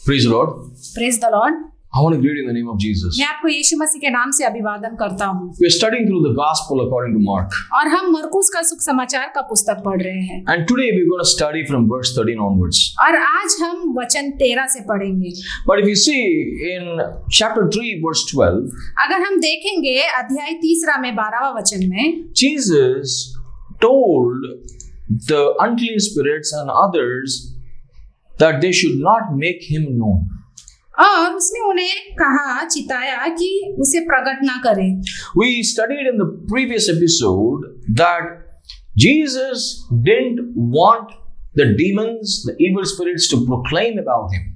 Praise the Lord. Praise the Lord. I want to greet you in the name of Jesus. मैं आपको यीशु मसीह के नाम से अभिवादन करता हूँ। We are studying through the gospel according to Mark. और हम मरकुस का सुख समाचार का पुस्तक पढ़ रहे हैं। And today we're going to study from verse 13 onwards. और आज हम वचन 13 से पढ़ेंगे। But if you see in chapter 3 verse 12, अगर हम देखेंगे अध्याय 3 में 12वां वचन में Jesus told the unclean spirits and others that they should not make him known. और उसने उन्हें कहा, चिताया कि उसे प्रकट ना करें। We studied in the previous episode that Jesus didn't want the demons, the evil spirits to proclaim about him.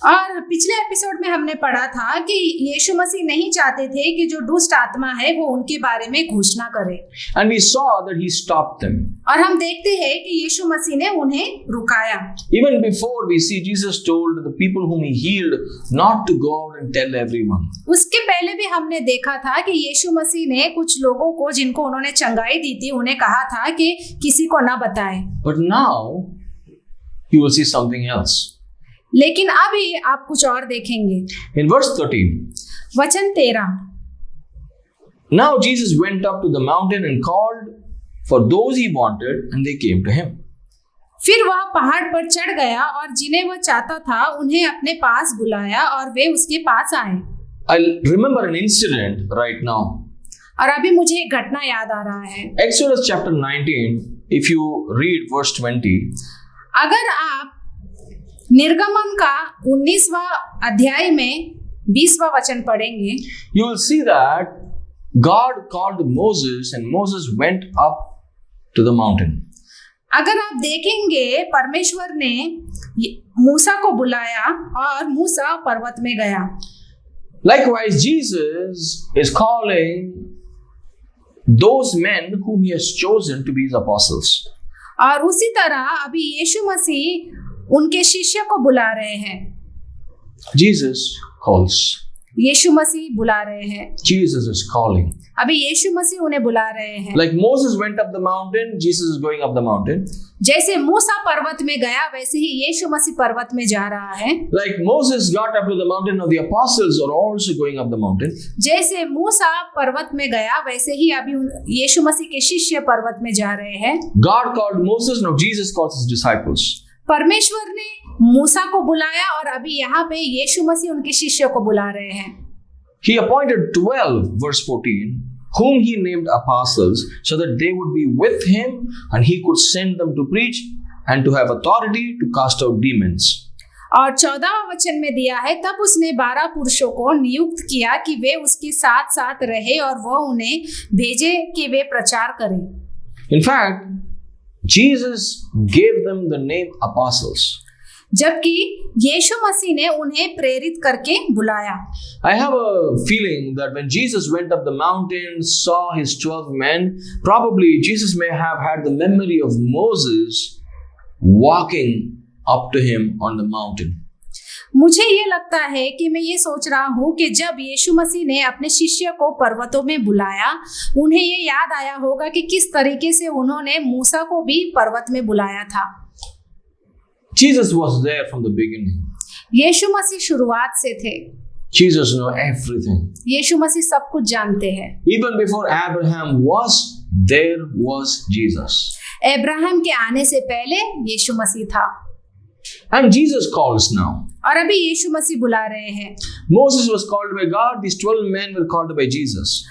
और पिछले एपिसोड में हमने पढ़ा था कि यीशु मसीह नहीं चाहते थे कि जो दुष्ट आत्मा है वो उनके बारे में घोषणा करे। And we saw that he stopped them. और हम देखते हैं कि यीशु मसीह ने उन्हें रुकाया। Even before we see Jesus told the people whom he healed not to go out and tell everyone. उसके पहले भी हमने देखा था कि यीशु मसीह ने कुछ लोगों को जिनको उन्होंने चंगाई दी थी उन्हें कहा था कि किसी को ना बताएं। But now you will see something else. लेकिन अभी आप कुछ और देखेंगे। In verse 13, वचन 13, now Jesus went up to the mountain and called for those he wanted, and they came to him. फिर वह पहाड़ पर चढ़ गया और जिन्हें वह चाहता था उन्हें अपने पास बुलाया और वे उसके पास आए। I remember an incident right now. और अभी मुझे एक घटना याद आ रहा है। Exodus chapter 19, if you read verse 20, अगर आप निर्गमन का 19वां अध्याय में 20वां वचन पढ़ेंगे, you will see that God called Moses and Moses went up to the mountain. अगर आप देखेंगे परमेश्वर ने मूसा को बुलाया और मूसा पर्वत में गया। Likewise, Jesus is calling those men whom he has chosen to be his apostles. और उसी तरह अभी यीशु मसीह उनके शिष्य को बुला रहे हैं। Jesus calls. यीशु मसीह बुला रहे हैं। Jesus is calling. अभी यीशु मसीह उन्हें बुला रहे हैं। Like Moses went up the mountain, Jesus is going up the mountain. जैसे मूसा पर्वत में गया वैसे ही यीशु मसीह पर्वत में जा रहा है। Like Moses got up to the mountain, now the apostles are also going up the mountain. जैसे मूसा पर्वत में गया वैसे ही अभी यीशु मसीह के शिष्य पर्वत में जा रहे हैं। God called Moses, now Jesus calls his disciples. परमेश्वर ने मूसा को बुलाया और अभी यहाँ पे यीशु मसीह उनके शिष्यों को बुला रहे हैं। He appointed 12, verse 14, whom he named apostles, so that they would be with him and he could send them to preach and to have authority to cast out demons. और 14वां वचन में दिया है, तब उसने 12 पुरुषों को नियुक्त किया कि वे उसके साथ साथ रहे और वह उन्हें भेजे कि वे प्रचार करें। In fact, Jesus gave them the name apostles. जबकि यीशु मसीह ने उन्हें प्रेरित करके बुलाया। I have a feeling that when Jesus went up the mountain, saw his 12 men, probably Jesus may have had the memory of Moses walking up to him on the mountain. मुझे ये लगता है कि मैं ये सोच रहा हूँ कि जब यीशु मसीह ने अपने शिष्य को पर्वतों में बुलाया, उन्हें ये याद आया होगा कि किस तरीके से उन्होंने मूसा को भी पर्वत में बुलाया था। Jesus was there from the beginning. यीशु मसीह शुरुआत से थे। Jesus knew everything. यीशु मसीह सब कुछ जानते हैं। Even before Abraham was, there was Jesus. Abraham के आने से पहले यीशु मसीह था। And Jesus calls now. और अभी यीशु मसीह बुला रहे हैं। Moses was called by God. These 12 men were called by Jesus.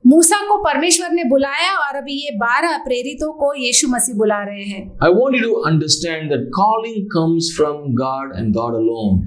मूसा को परमेश्वर ने बुलाया और अभी ये 12 प्रेरितों को यीशु मसीह बुला रहे हैं। I want you to understand that calling comes from God and God alone.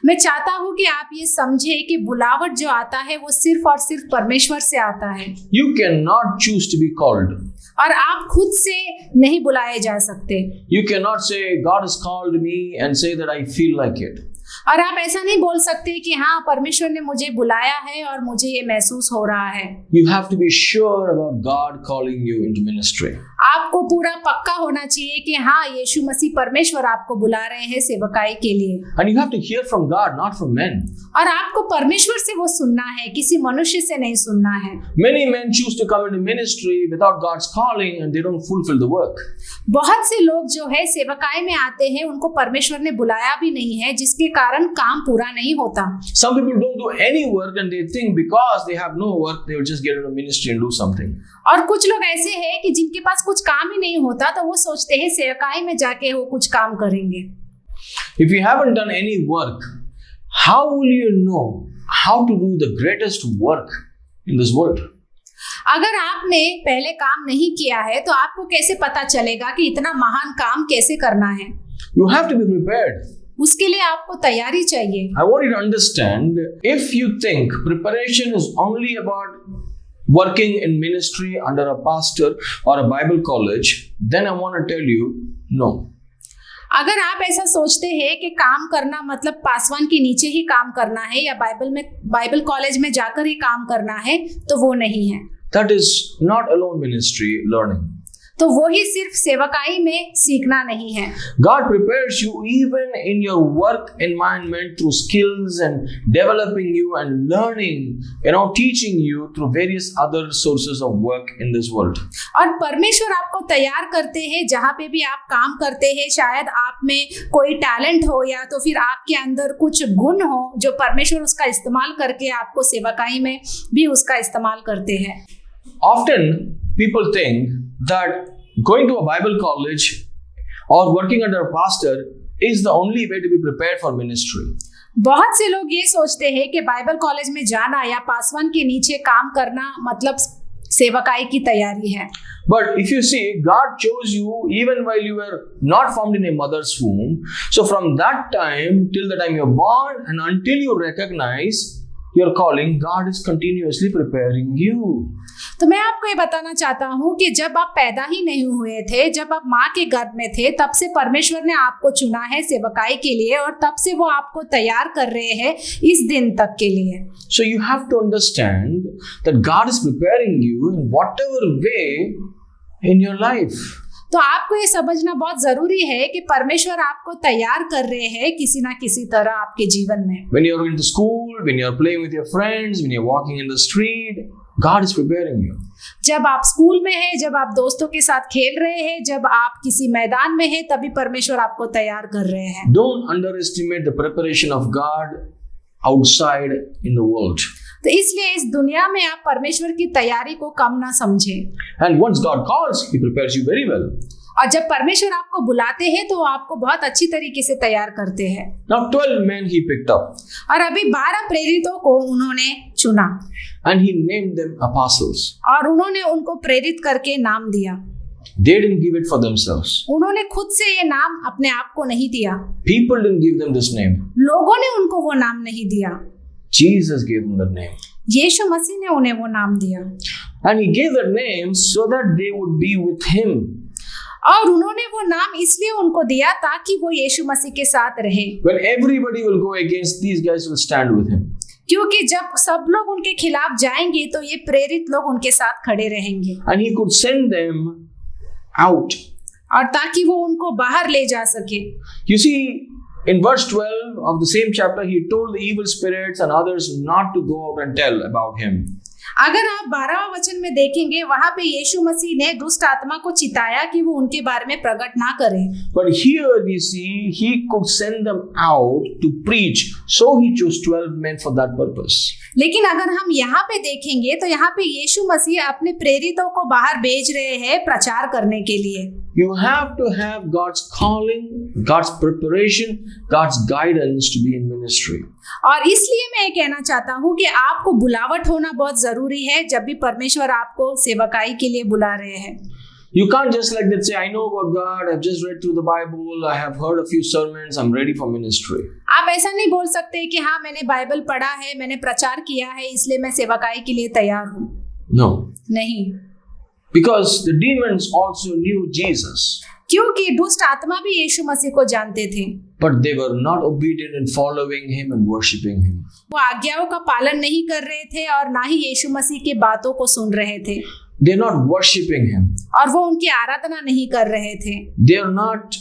मैं चाहता हूँ कि आप ये समझे कि बुलावट जो आता है वो सिर्फ और सिर्फ परमेश्वर से आता है। You cannot choose to be called. और आप खुद से नहीं बुलाए जा सकते। You cannot say God has called me and say that I feel like it. और आप ऐसा नहीं बोल सकते कि हाँ परमेश्वर ने मुझे बुलाया है और मुझे ये महसूस हो रहा है। You have to be sure about God calling you into ministry. आपको पूरा पक्का होना चाहिए कि हाँ यीशु मसीह परमेश्वर आपको बुला रहे हैं सेवकाई के लिए। And you have to hear from God, not from men. और आपको परमेश्वर से वो सुनना है, किसी मनुष्य से नहीं सुनना है। Many men choose to come into ministry without God's calling and they don't fulfill the work. बहुत से लोग जो है सेवकाई में आते हैं, उनको परमेश्वर ने बुलाया भी नहीं है, जिसके कारण काम पूरा नहीं होता। Some people don't do any work and they think because they have no work, they will just get into ministry and do something. और कुछ लोग ऐसे हैं कि जिनके पास कुछ काम ही नहीं होता तो वो सोचते हैं सेवकाई में जाके वो कुछ काम करेंगे। If you haven't done any work, how will you know how to do the greatest work in this world? अगर आपने पहले काम नहीं किया है तो आपको कैसे पता चलेगा कि इतना महान काम कैसे करना है? You have to be prepared. उसके लिए आपको तैयारी चाहिए। I want you to understand, if you think preparation is only about working in ministry under a pastor or a Bible college, then I want to tell you, no. अगर आप ऐसा सोचते हैं कि काम करना मतलब पासवान के नीचे ही काम करना है या बाइबल कॉलेज में जाकर ही काम करना है, तो वो नहीं है। That is not alone ministry learning. तो वो ही सिर्फ सेवकाई में सीखना नहीं है। God prepares you even in your work environment through skills and developing you and learning, teaching you through various other sources of work in this world. और परमेश्वर आपको तैयार करते हैं जहाँ पे भी आप काम करते हैं, शायद आप में कोई टैलेंट हो या तो फिर आपके अंदर कुछ गुण हो जो परमेश्वर उसका इस्तेमाल करके आपको सेवकाई में भी उसका इस्तेमाल करते हैं। Often people think that going to a Bible college or working under a pastor is the only way to be prepared for ministry. बहुत से लोग ये सोचते हैं कि बाइबल कॉलेज में जाना या पासवान के नीचे काम करना मतलब सेवकाई की तैयारी है। But if you see, God chose you even while you were not formed in a mother's womb. So from that time till the time you're born and until you recognize your calling, God is continuously preparing you. तो मैं आपको ये बताना चाहता हूँ कि जब आप पैदा ही नहीं हुए थे, जब आप माँ के गर्भ में थे, तब से परमेश्वर ने आपको चुना है सेवकाई के लिए और तब से वो आपको तैयार कर रहे हैं इस दिन तक के लिए। So you have to understand that God is preparing you in whatever way in your life. तो आपको ये समझना बहुत जरूरी है कि परमेश्वर आपको तैयार कर रहे हैं किसी ना किसी तरह आपके जीवन में। When you're in the school, when you're playing with your friends, when you're walking in the street, God is preparing you. जब आप स्कूल में हैं, जब आप दोस्तों के साथ खेल रहे हैं, जब आप किसी मैदान में हैं, तभी परमेश्वर आपको तैयार कर रहे हैं। Don't underestimate the preparation of God outside in the world. तो इसलिए इस दुनिया में आप परमेश्वर की तैयारी को कम ना समझें। And once God calls, He prepares you very well. और जब परमेश्वर आपको बुलाते हैं तो आपको बहुत अच्छी तरीके से तैयार करते हैं। Now 12 men He picked up. और अभी 12 प्रेरितों को उन्होंने चुना। And He named them apostles. और उन्होंने उनको प्रेरित करके नाम दिया। They didn't give it for themselves. उन्होंने खुद से ये नाम अपने आप को नहीं दिया। People didn't give them this name. लोगों ने उनको वो नाम नहीं दिया। Jesus gave them that name. यीशु मसीह ने उन्हें वो नाम दिया। And He gave that name so that they would be with Him. और उन्होंने वो नाम इसलिए उनको दिया ताकि वो यीशु मसीह के साथ रहे। When everybody will go against, these guys will stand with Him. क्योंकि जब सब लोग उनके खिलाफ जाएंगे तो ये प्रेरित लोग उनके साथ खड़े रहेंगे। And He could send them out. और ताकि वो उनको बाहर ले जा सके। You see, in verse 12 of the same chapter, He told the evil spirits and others not to go out and tell about Him. अगर आप 12वां वचन में देखेंगे, वहां पे यीशु मसीह ने दुष्ट आत्मा को चिताया कि वो उनके बारे में प्रकट ना करें। But here we see He could send them out to preach, so He chose 12 men for that purpose. लेकिन अगर हम यहाँ पे देखेंगे तो यहाँ पे यीशु मसीह अपने प्रेरितों को बाहर भेज रहे हैं प्रचार करने के लिए। You have to have God's calling, God's preparation, God's guidance to be in ministry. और इसलिए मैं ये कहना चाहता हूँ कि आपको बुलावट होना बहुत जरूरी है जब भी परमेश्वर आपको सेवकाई के लिए बुला रहे हैं। You can't just like that say, I know about God, I've just read through the Bible, I have heard a few sermons, I'm ready for ministry. आप ऐसा नहीं बोल सकते कि हाँ मैंने बाइबल पढ़ा है, मैंने प्रचार किया है, इसलिए मैं सेवकाई के लिए तैयार हूँ। No. नहीं। Because the demons also knew Jesus. क्योंकि दुष्ट आत्मा भी यीशु मसीह को जानते थे। But they were not obedient in following Him and worshiping Him. वो आज्ञाओं का पालन नहीं कर रहे थे और ना ही यीशु मसीह की बातों को सुन रहे थे। They're not worshiping Him. और वो उनकी आराधना नहीं कर रहे थे। They're not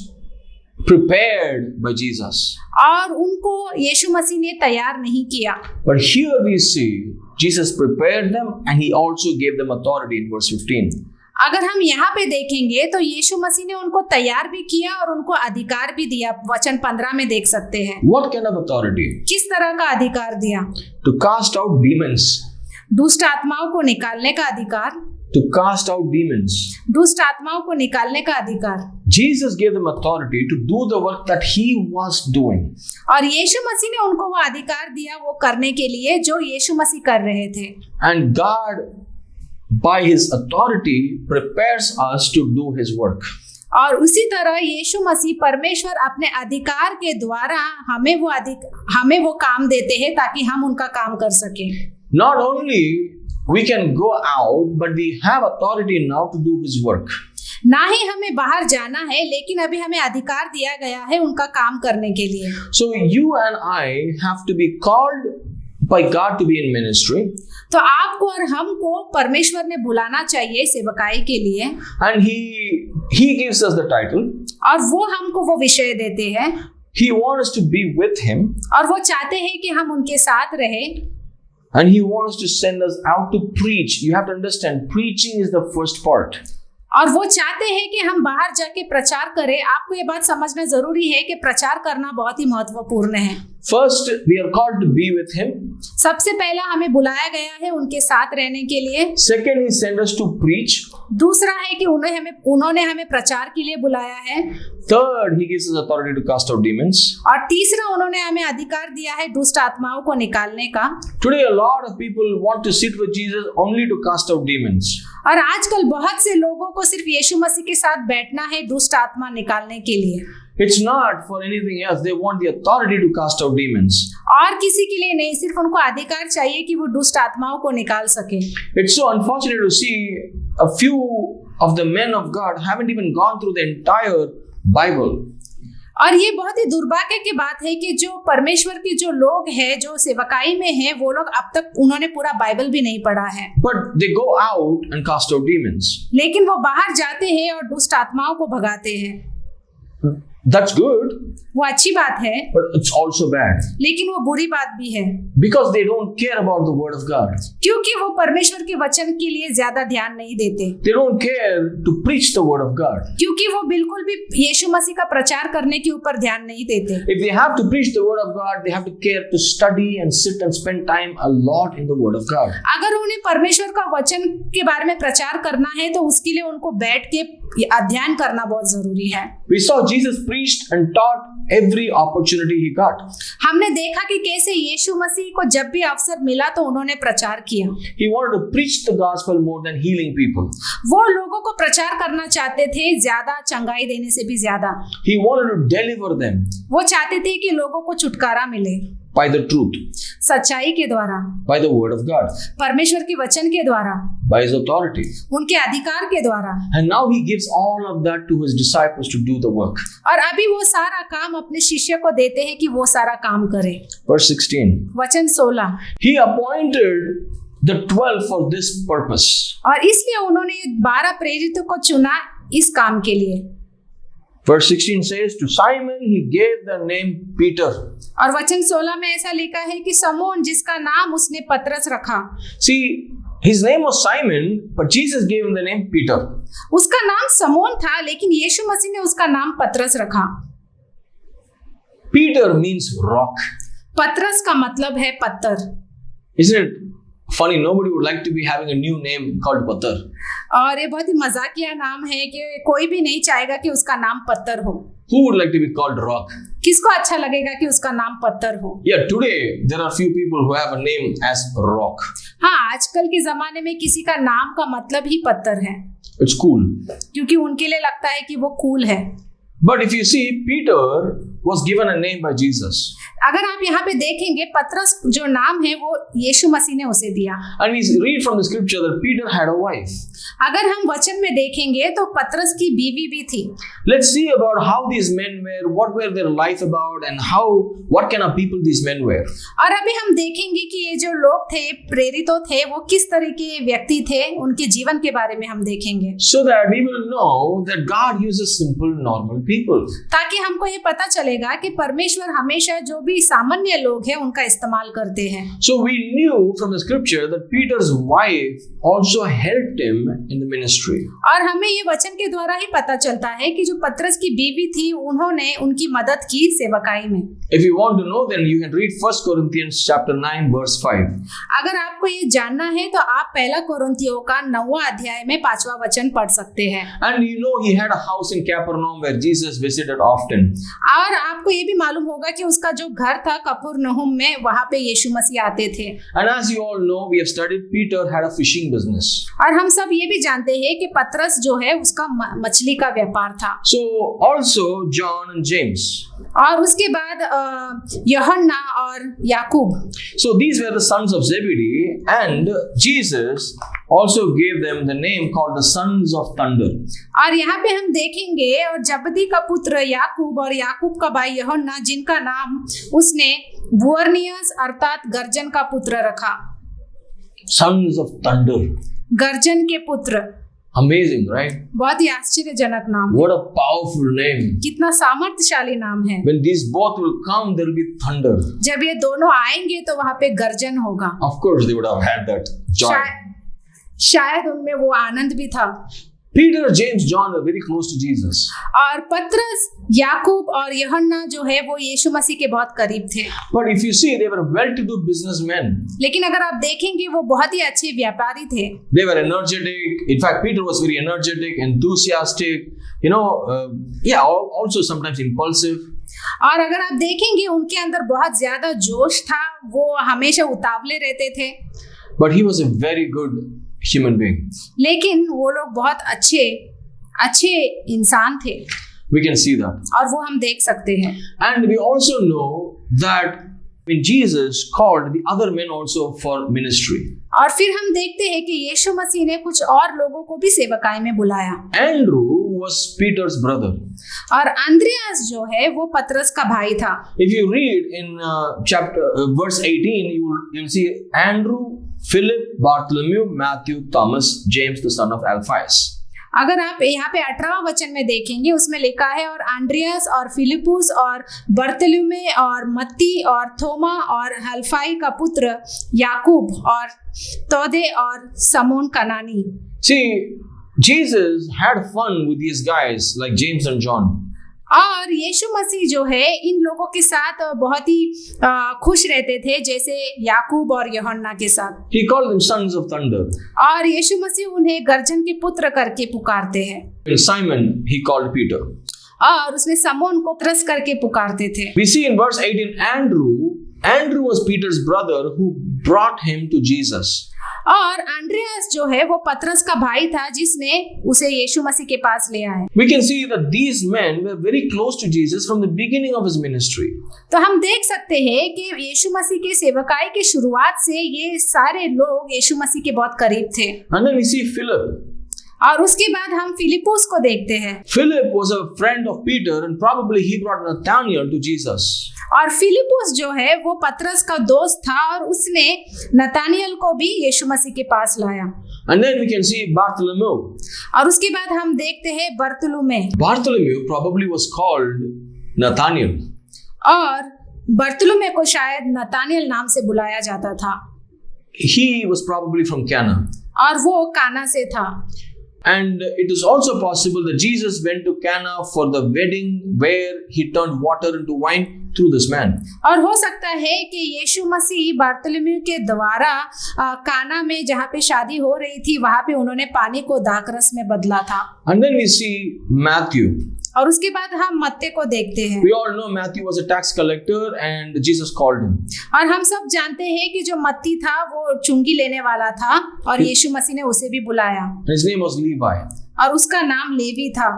prepared by Jesus. और उनको यीशु मसीह ने तैयार नहीं किया। But here we see Jesus prepared them and He also gave them authority in verse 15. अगर हम यहाँ पे देखेंगे तो यीशु मसीह ने उनको तैयार भी किया और उनको अधिकार भी दिया। वचन 15 में देख सकते हैं What kind of authority? किस तरह का अधिकार दिया। To cast out demons. दुष्ट आत्माओं को निकालने का अधिकार। To cast out demons. दुष्ट आत्माओं को निकालने का अधिकार। Jesus gave them authority to do the work that he was doing. और यीशु मसीह ने उनको वो अधिकार दिया वो करने के लिए जो यीशु मसीह कर रहे थे। And God, by his authority, prepares us to do his work. और उसी तरह यीशु मसीह परमेश्वर अपने अधिकार के द्वारा हमें वो काम देते हैं ताकि हम उनका काम कर सकें। Not only we can go out, but we have authority now to do his work. ना ही हमें बाहर जाना है लेकिन अभी हमें अधिकार दिया गया है उनका काम करने के लिए। So you and I have to be called by God to be in ministry. तो आपको और हमको परमेश्वर ने बुलाना चाहिए सेवकाई के लिए। And he gives us the title. और वो हमको वो विषय देते हैं। He wants us to be with him. और वो चाहते हैं कि हम उनके साथ रहें। And he wants to send us out to preach. You have to understand, preaching is the first part. और वो चाहते हैं कि हम बाहर जाके प्रचार करें। आपको ये बात समझना जरूरी है कि प्रचार करना बहुत ही महत्वपूर्ण है। First, we are called to be with him. सबसे पहला हमें बुलाया गया है उनके साथ रहने के लिए। Second, he sent us to preach. दूसरा है कि उन्होंने हमें प्रचार के लिए बुलाया है। Third, he gives us authority to cast out demons. और तीसरा उन्होंने हमें अधिकार दिया है दुष्ट आत्माओं को निकालने का। Today, a lot of people want to sit with Jesus only to cast out demons. और आजकल बहुत से लोगों को सिर्फ यीशु मसीह के साथ बैठना है दुष्ट आत्मा निकालने के लिए। It's not for anything else. They want the authority to cast out demons. और किसी के लिए नहीं, सिर्फ उनको अधिकार चाहिए कि वो दुष्ट आत्माओं को निकाल सके। It's so unfortunate to see a few of the men of God haven't even gone through the entire Bible. और ये बहुत ही दुर्भाग्य की बात है कि जो परमेश्वर के जो लोग हैं जो सेवकाई में हैं वो लोग अब तक उन्होंने पूरा बाइबल भी नहीं पढ़ा है। But they go out and cast out demons. लेकिन वो बाहर जाते हैं और दुष्ट आत्माओं को भगाते हैं। That's good. वो अच्छी बात है। But it's also bad. लेकिन वो बुरी बात भी है। Because they don't care about the word of God. क्योंकि वो परमेश्वर के वचन के लिए ज्यादा ध्यान नहीं देते। They don't care to preach the word of God. क्योंकि वो बिल्कुल भी यीशु मसीह का प्रचार करने के ऊपर ध्यान नहीं देते। If they have to preach the word of God, they have to care to study and sit and spend time a lot in the word of God. अगर उन्हें परमेश्वर का वचन के बारे में प्रचार करना है तो उसके लिए उनको बैठ के अध्ययन करना बहुत जरूरी है। We saw Jesus preached and taught every opportunity he got. हमने देखा कि कैसे यीशु मसीह को जब भी अवसर मिला तो उन्होंने प्रचार किया। He wanted to preach the gospel more than healing people. वो लोगों को प्रचार करना चाहते थे ज्यादा चंगाई देने से भी ज्यादा। He wanted to deliver them वो चाहते थे कि लोगों को छुटकारा मिले by the truth, सच्चाई के द्वारा, by the word of God, परमेश्वर के वचन के द्वारा, by his authority. उनके अधिकार के द्वारा। And now he gives all of that to his disciples to do the work. और अभी वो सारा काम अपने शिष्य को देते हैं कि वो सारा काम करे। Verse 16. वचन 16। He appointed the 12 for this purpose. और इसलिए उन्होंने 12 प्रेरितों को चुना इस काम के लिए। Verse 16 says, to Simon he gave the name Peter. और वचन 16 में ऐसा लिखा है कि समोन जिसका नाम उसने पतरस रखा। See, his name was Simon, but Jesus gave him the name Peter. उसका नाम समोन था लेकिन यीशु मसीह ने उसका नाम पतरस रखा। Peter means rock. पतरस का मतलब है पत्थर। Isn't it funny? Nobody would like to be having a new name called Patar. और ये बहुत ही मजाकिया नाम है कि कोई भी नहीं चाहेगा कि उसका नाम पत्थर हो। Who would like to be called rock? किसको अच्छा लगेगा कि उसका नाम पत्थर हो? Yeah, today there are few people who have a name as rock. हाँ, आजकल के जमाने में किसी का नाम का मतलब ही पत्थर है। It's cool. क्योंकि उनके लिए लगता है कि वो कूल है। But if you see, Peter was given a name by Jesus. अगर आप यहाँ पे देखेंगे पतरस जो नाम है वो यीशु मसीह ने उसे दिया। And we read from the scripture that Peter had a wife. अगर हम वचन में देखेंगे तो पतरस की बीवी भी थी। Let's see about how these men were, what were their life about, and what kind of people these men were. और अभी हम देखेंगे कि ये जो लोग थे प्रेरितों थे वो किस तरह के व्यक्ति थे, उनके जीवन के बारे में हम देखेंगे। So that we will know that God uses simple, normal people. ताकि हमको ये पता चले चलेगा कि परमेश्वर हमेशा जो भी सामान्य लोग हैं उनका इस्तेमाल करते हैं। So we knew from the scripture that Peter's wife also helped him in the ministry. और हमें ये वचन के द्वारा ही पता चलता है कि जो पतरस की बीवी थी उन्होंने उनकी मदद की सेवकाई में। If you want to know, then you can read 1 Corinthians chapter 9 verse 5. अगर आपको ये जानना है तो आप पहला कोरिन्थियों का 9वां अध्याय में 5वां वचन पढ़ सकते हैं। And you know he had a house in Capernaum where Jesus visited often. और आपको ये भी मालूम होगा कि उसका जो घर था कफरनहूम में, वहां पे यीशु मसीह आते थे। And as you all know, we have studied, Peter had a fishing business. और हम सब ये भी जानते हैं कि पतरस जो है उसका मछली का व्यापार था। So also John and James. और उसके बाद यूहन्ना और याकूब। So these were the sons of Zebedee, and Jesus also gave them the name called the sons of thunder. और यहाँ पे हम देखेंगे और जबदी का पुत्र याकूब और याकूब का भाई यूहन्ना, जिनका नाम उसने बुअर्नियस अर्थात गर्जन का पुत्र रखा। Sons of thunder. गर्जन के पुत्र। Amazing, right? बहुत ही आश्चर्यजनक नाम है। What a powerful name. कितना सामर्थ्यशाली नाम है। When these both will come, there will be thunder. जब ये दोनों आएंगे तो वहां पे गर्जन होगा। Of course, they would have had that joy. शायद उनमें वो आनंद भी था। Peter, James, John were very close to Jesus. और पतरस, याकूब और यूहन्ना जो है वो यीशु मसीह के बहुत करीब थे। But if you see, they were well-to-do businessmen. लेकिन अगर आप देखेंगे वो बहुत ही अच्छे व्यापारी थे। They were energetic. In fact, Peter was very energetic, enthusiastic. Also sometimes impulsive. और अगर आप देखेंगे उनके अंदर बहुत ज्यादा जोश था, वो हमेशा उतावले रहते थे। But he was a very good human being. लेकिन वो लोग बहुत अच्छे इंसान थे। We can see that. और वो हम देख सकते हैं। And we also know that when Jesus called the other men also for ministry. और फिर हम देखते हैं कि यीशु मसीह ने कुछ और लोगों को भी सेवकाई में बुलाया। Andrew was Peter's brother. और अंद्रियास जो है वो पतरस का भाई था। If you read in verse 18, you'll see Andrew, Philip, Bartholomew, Matthew, Thomas, James the son of Alphaeus. अगर आप यहाँ पे 18वां वचन में देखेंगे, उसमें लिखा है और आंद्रियास और फिलिपुस और बर्तलुमे और मत्ती और थोमा और हल्फाई का पुत्र याकूब और तोदे और समोन कनानी। See, Jesus had fun with these guys like James and John. और यीशु मसीह जो है इन लोगों के साथ बहुत ही खुश रहते थे, जैसे याकूब और यूहन्ना के साथ। He called them sons of thunder. और यीशु मसीह उन्हें गर्जन के पुत्र करके पुकारते हैं। Simon he called Peter. और उसमें समोन को पतरस करके पुकारते थे। We see in verse 18 Andrew was Peter's brother who brought him to Jesus. और आंद्रियास जो है वो पतरस का भाई था जिसने उसे यीशु मसीह के पास ले आए। We can see that these men were very close to Jesus from the beginning of his ministry. तो हम देख सकते हैं कि यीशु मसीह के सेवकाई के शुरुआत से ये सारे लोग यीशु मसीह के बहुत करीब थे। And then we see Philip. और उसके बाद हम फिलिपुस को देखते हैं। Philip was a friend of Peter and probably he brought Nathanael to Jesus. और फिलिपुस जो है वो पतरस का दोस्त था और उसने नतानियल को भी यीशु मसीह के पास लाया। And then we can see Bartholomew. और उसके बाद हम देखते हैं बर्तुलुमे। Bartholomew probably was called Nathanael. और बर्तुलुमे को शायद नतानियल नाम से बुलाया जाता था। He was probably from Cana. और वो काना से था। And it is also possible that Jesus went to Cana for the wedding where he turned water into wine through this man. और हो सकता है कि यीशु मसीह बार्तोलोमेव के द्वारा काना में जहाँ पे शादी हो रही थी वहाँ पे उन्होंने पानी को दाखरस में बदला था। And then we see Matthew. और उसके बाद हम मत्ते को देखते हैं। We all know Matthew was a tax collector and Jesus called him. और हम सब जानते हैं कि जो मत्ती था वो चुंगी लेने वाला था और यीशु मसीह ने उसे भी बुलाया। His name was Levi. और उसका नाम लेवी था।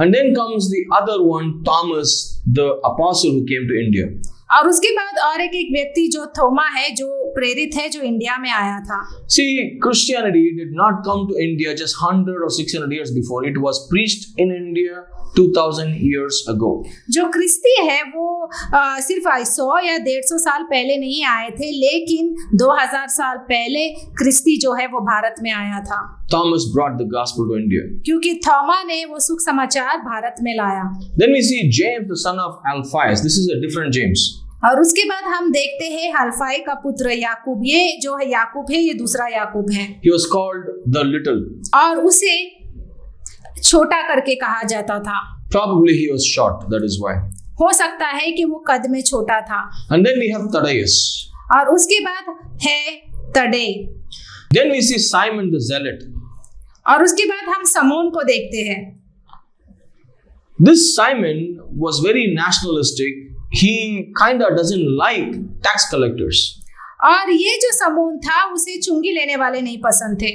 And then comes the other one, Thomas, the apostle who came to India. और उसके बाद और एक व्यक्ति जो थोमा है जो प्रेरित है जो इंडिया में आया था। See, Christianity did not come to India just 100 or 600 years before. It was preached in India 2000 years ago. जो ख्रिस्ती है वो सिर्फ 100 या 150 साल पहले नहीं आए थे, लेकिन 2000 साल पहले ख्रिस्ती जो है वो भारत में आया था। Thomas brought the gospel to India. क्योंकि थॉमा ने वो सुख समाचार भारत में लाया। Then we see James, the son of Alphaeus. This is a different James. और उसके बाद हम देखते हैं हल्फाई का पुत्र याकूब। ये जो है याकूब है, ये दूसरा याकूब है। He was called the little. और उसे छोटा करके कहा जाता था। Probably he was short, that is why. हो सकता है कि वो कद में छोटा था। And then we have Thaddeus. और उसके बाद है तडे। Then we see Simon the Zealot. और उसके बाद हम समोन को देखते हैं। This Simon was very nationalistic. He kind of doesn't like tax collectors. और ये जो समोन था उसे चुंगी लेने वाले नहीं पसंद थे।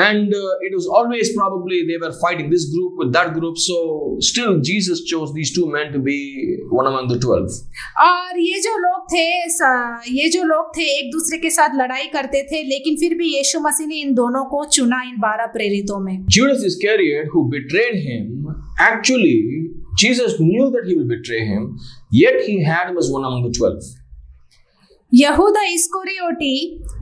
And it was always probably they were fighting this group with that group. So still Jesus chose these two men to be one among the 12. और ये जो लोग थे एक दूसरे के साथ लड़ाई करते थे, लेकिन फिर भी यीशु मसीह ने इन दोनों को चुना इन 12 प्रेरितों में। Judas Iscariot, who betrayed him, actually Jesus knew that he will betray him, yet he had him as one among the 12. यहूदा इस्करियोती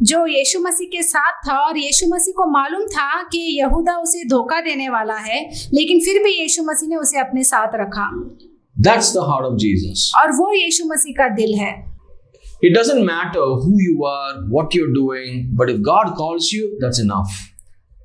जो यीशु मसीह के साथ था और यीशु मसीह को मालूम था कि यहूदा उसे धोखा देने वाला है, लेकिन फिर भी यीशु मसीह ने उसे अपने साथ रखा। That's the heart of Jesus. और वो यीशु मसीह का दिल है। It doesn't matter who you are, what you're doing, but if God calls you, that's enough.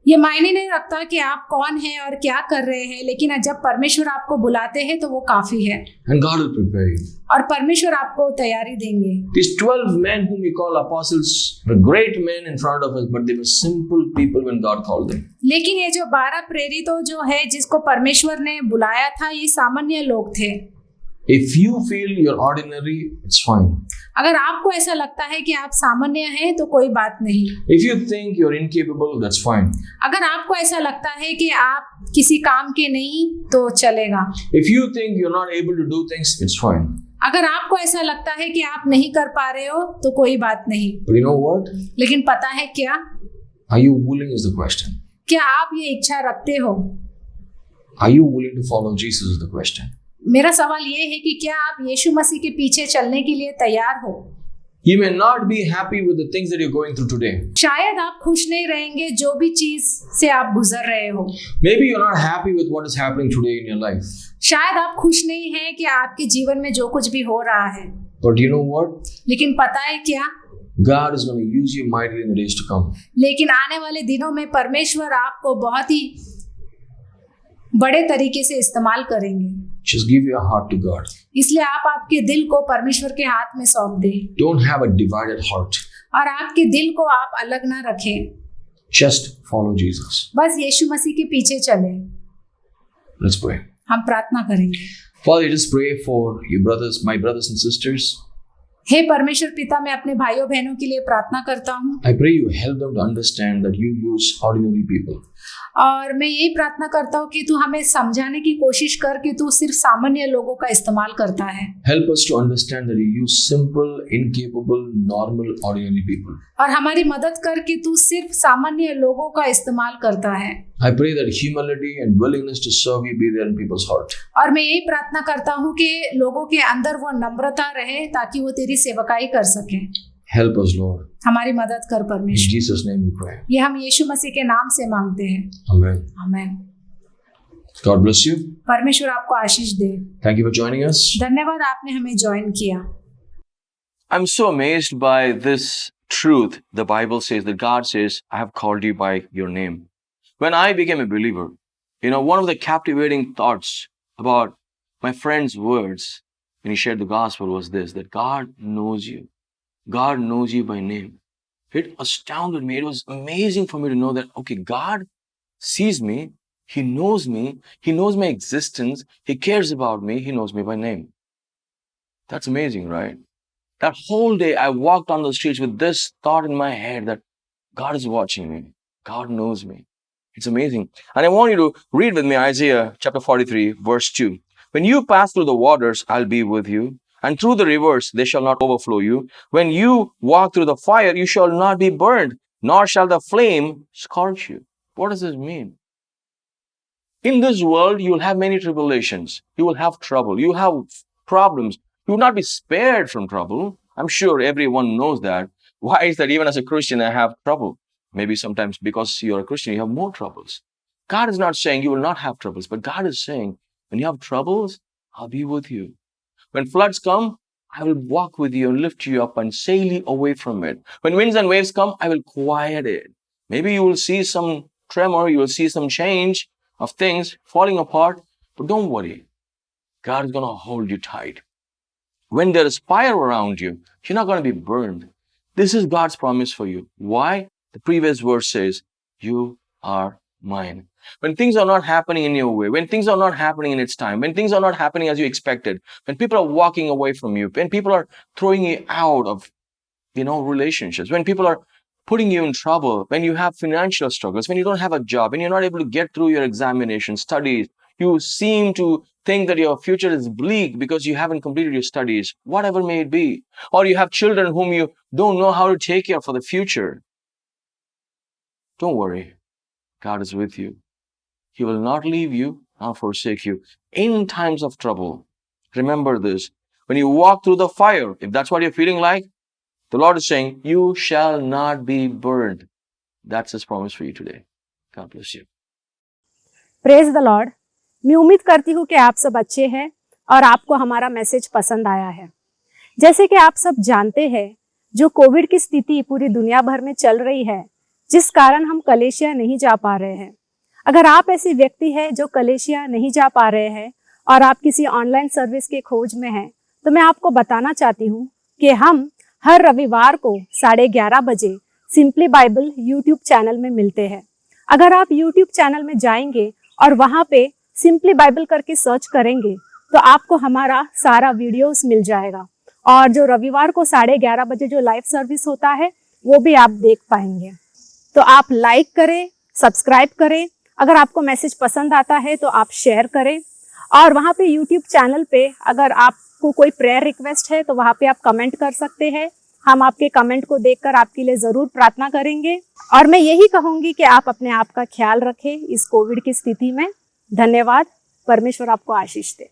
ये मायने नहीं रखता कि आप कौन हैं और क्या कर रहे हैं, लेकिन जब परमेश्वर आपको बुलाते हैं तो वो काफी है। And God will prepare you. और परमेश्वर आपको तैयारी देंगे। These 12 men whom we call apostles were great men in front of us, but they were simple people when God called them. लेकिन ये जो 12 प्रेरितों जो है जिसको परमेश्वर ने बुलाया था, ये सामान्य लोग थे। If you feel you're ordinary, it's fine. अगर आपको ऐसा लगता है कि आप सामान्य हैं तो कोई बात नहीं। If you think you're incapable, that's fine. अगर आपको ऐसा लगता है कि आप किसी काम के नहीं तो चलेगा। If you think you're not able to do things, it's fine. अगर आपको ऐसा लगता है कि आप नहीं कर पा रहे हो तो कोई बात नहीं। But you know what? लेकिन पता है क्या? Are you willing is the question. क्या आप ये इच्छा रखते हो? Are you willing to follow Jesus is the question. मेरा सवाल ये है कि क्या आप यीशु मसीह के पीछे चलने के लिए तैयार हो? You may not be happy with the things that you're going through today. शायद आप खुश नहीं रहेंगे जो भी चीज से आप गुजर रहे हो। Maybe you're not happy with what is happening today in your life. शायद आप खुश नहीं हैं कि आपके जीवन में जो कुछ भी हो रहा है। But you know what? लेकिन पता है क्या? God is going to use you mightily in the days to come. लेकिन आने वाले दिनों में परमेश्वर आपको बहुत ही बड़े तरीके से इस्तेमाल करेंगे। Just give your heart to God. इसलिए आप आपके दिल को परमेश्वर के हाथ में सौंप दें। Don't have a divided heart. और आपके दिल को आप अलग ना रखें। Just follow Jesus. बस यीशु मसीह के पीछे चलें। Let's pray. हम प्रार्थना करेंगे। Father, I just pray for you brothers, my brothers and sisters. हे परमेश्वर पिता, मैं अपने भाइयों बहनों के लिए प्रार्थना करता हूँ। I pray you help them to understand that you use ordinary people. और मैं यही प्रार्थना करता हूँ कि तू हमें समझाने की कोशिश कर कि तू सिर्फ सामान्य लोगों का इस्तेमाल करता है। Help us to understand that you use simple, incapable, normal, ordinary people. और हमारी मदद कर कि तू सिर्फ सामान्य लोगों का इस्तेमाल करता है। I pray that humility and willingness to serve you be there in people's heart. और मैं यही प्रार्थना करता हूँ कि लोगों के अंदर वो नम्रता रहे ताकि वो तेरी सेवकाई कर सकें। Help us, Lord. हमारी मदद कर In परमेश्वर। Jesus' name we pray. ये हम यीशु मसीह के नाम से मांगते हैं। Amen. Amen. God bless you. परमेश्वर आपको आशीष दे। Thank you for joining us. धन्यवाद आपने हमें ज्वाइन किया। I'm so amazed by this truth. The Bible says that God says, I have called you by your name. When I became a believer, one of the captivating thoughts about my friend's words when he shared the gospel was this, that God knows you. God knows you by name. It astounded me. It was amazing for me to know that, okay, God sees me. He knows me. He knows my existence. He cares about me. He knows me by name. That's amazing, right? That whole day I walked on the streets with this thought in my head that God is watching me. God knows me. It's amazing. And I want you to read with me Isaiah chapter 43, verse 2. When you pass through the waters, I'll be with you. And through the rivers, they shall not overflow you. When you walk through the fire, you shall not be burned, nor shall the flame scorch you. What does this mean? In this world, you will have many tribulations. You will have trouble. You will have problems. You will not be spared from trouble. I'm sure everyone knows that. Why is that even as a Christian, I have trouble? Maybe sometimes because you're a Christian, you have more troubles. God is not saying you will not have troubles, but God is saying, when you have troubles, I'll be with you. When floods come, I will walk with you and lift you up and sail you away from it. When winds and waves come, I will quiet it. Maybe you will see some tremor, you will see some change of things falling apart, but don't worry. God is going to hold you tight. When there is fire around you, you're not going to be burned. This is God's promise for you. Why? The previous verse says, you are mine. When things are not happening in your way, when things are not happening in its time, when things are not happening as you expected, when people are walking away from you, when people are throwing you out of, relationships, when people are putting you in trouble, when you have financial struggles, when you don't have a job, when you're not able to get through your examination, studies, you seem to think that your future is bleak because you haven't completed your studies, whatever may it be, or you have children whom you don't know how to take care for the future. Don't worry. God is with you. He will not leave you nor forsake you in times of trouble. Remember this. When you walk through the fire, if that's what you're feeling like, the Lord is saying, you shall not be burned. That's His promise for you today. God bless you. Praise the Lord. मैं उम्मीद करती हूँ कि आप सब अच्छे हैं और आपको हमारा मैसेज पसंद आया है। जैसे कि आप सब जानते हैं, जो कोविड की स्थिति पूरी दुनिया भर में चल रही है, जिस कारण हम कलेशिया नहीं जा पा रहे हैं। अगर आप ऐसी व्यक्ति है जो कलेशिया नहीं जा पा रहे हैं और आप किसी ऑनलाइन सर्विस के खोज में हैं, तो मैं आपको बताना चाहती हूँ कि हम हर रविवार को 11:30 बजे सिंपली बाइबल यूट्यूब चैनल में मिलते हैं। अगर आप यूट्यूब चैनल में जाएंगे और वहां पे सिंपली बाइबल करके सर्च करेंगे तो आपको हमारा सारा वीडियोस मिल जाएगा और जो रविवार को 11:30 बजे जो लाइव सर्विस होता है वो भी आप देख पाएंगे। तो आप लाइक करें, सब्सक्राइब करें। अगर आपको मैसेज पसंद आता है तो आप शेयर करें और वहाँ पे यूट्यूब चैनल पे अगर आपको कोई प्रेयर रिक्वेस्ट है तो वहाँ पे आप कमेंट कर सकते हैं। हम आपके कमेंट को देखकर आपके लिए ज़रूर प्रार्थना करेंगे और मैं यही कहूँगी कि आप अपने आप का ख्याल रखें इस कोविड की स्थिति में। धन्यवाद। परमेश्वर आपको आशीष दे।